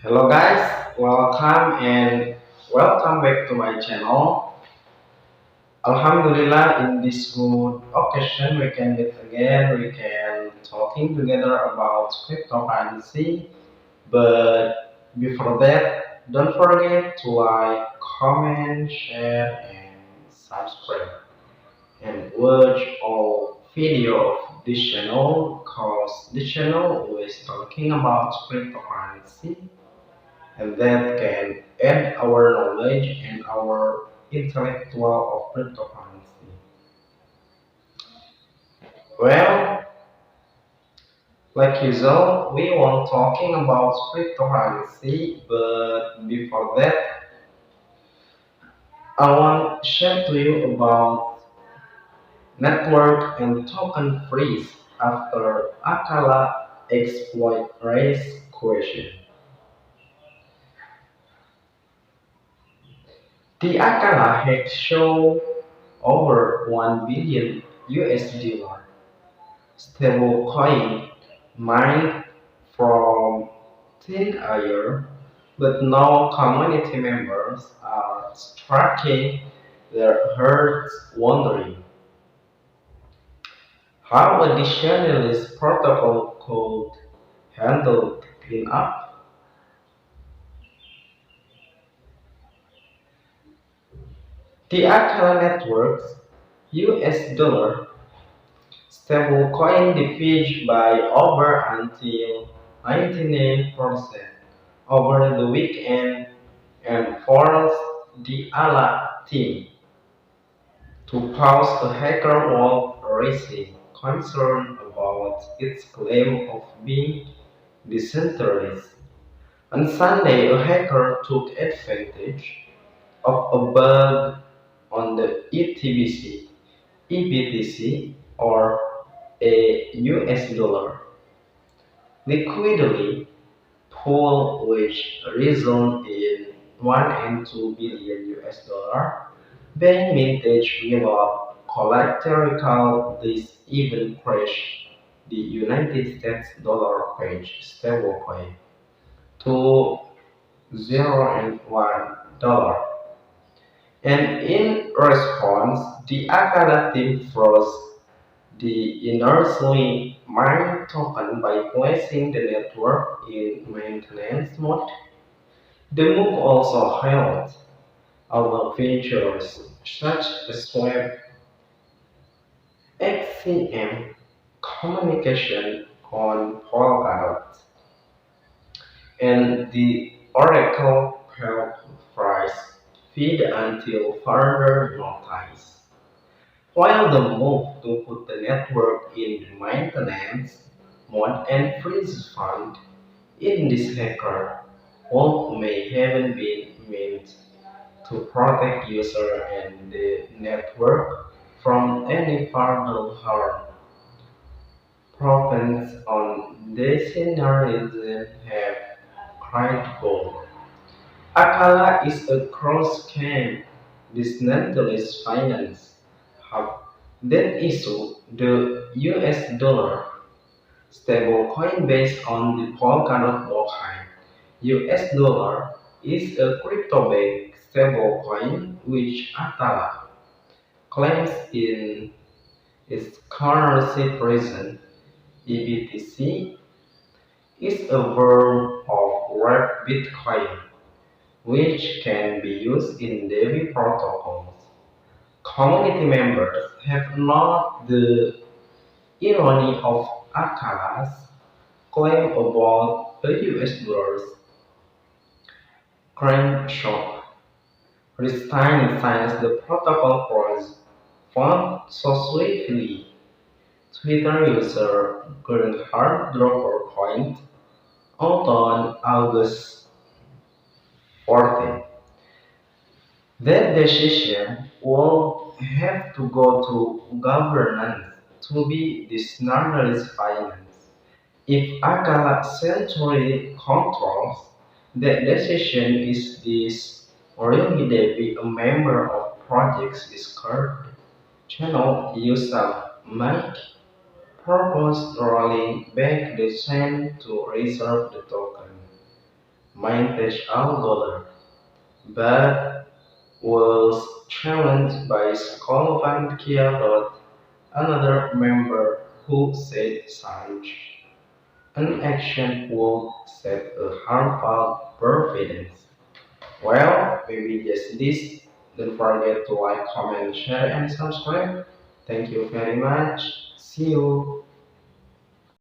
Hello guys, welcome back to my channel. Alhamdulillah, in this good occasion we can meet again. We can talking together about cryptocurrency. But before that, don't forget to like, comment, share, and subscribe. And watch all video of this channel because this channel is talking about cryptocurrency and that can add our knowledge and our intellectual of cryptocurrency. Well, like usual, we want talking about cryptocurrency, but before that, I want to share to you about network and token freeze after Akala exploit race question. The Akala hack show over 1 billion US dollar stablecoin mined from thin air, but now community members are striking their hearts wondering how a decentralized protocol could handle the cleanup. The Akala network's US dollar stablecoin decreased by over until 99% over the weekend and forced the ALA team to pause a hacker while raising concern about its claim of being decentralized. On Sunday, a hacker took advantage of a bug on the EBTC, or a US dollar liquidity pool, which resulted in 1 and 2 billion US dollar being minted without collateral. This even crashed the United States dollar page stablecoin to 0 and $1. And in response, the Akala team froze the inertially mined token by placing the network in maintenance mode. The move also held other features such as web XCM communication on Polkadot and the Oracle price feed until further notice. While the move to put the network in maintenance mode and freeze fund in this hacker work may have been meant to protect user and the network from any further harm. Proponents on decentralism have cried gold. Akala is a cross-chain decentralized finance hub that issued the US dollar stablecoin based on the Polkadot blockchain. US dollar is a crypto-based stablecoin which Atala claims in its currency present. EBTC is a version of wrapped Bitcoin which can be used in daily protocols. Community members have noted the irony of Akala's claim about the US dollar's current shock. Restine signs the protocol was found so swiftly. Twitter user Gordon Hart dropped a point out on August 14. That decision will have to go to governance to be decentralized finance. If Akala centrally controls that decision, is this really be a member of project's Discord channel user might propose rolling back the chain to reserve the token? vintage $1, but was challenged by Skull Van Kia, another member who said such an action would set a harmful precedent. Well, maybe just this. Don't forget to like, comment, share, and subscribe. Thank you very much. See you.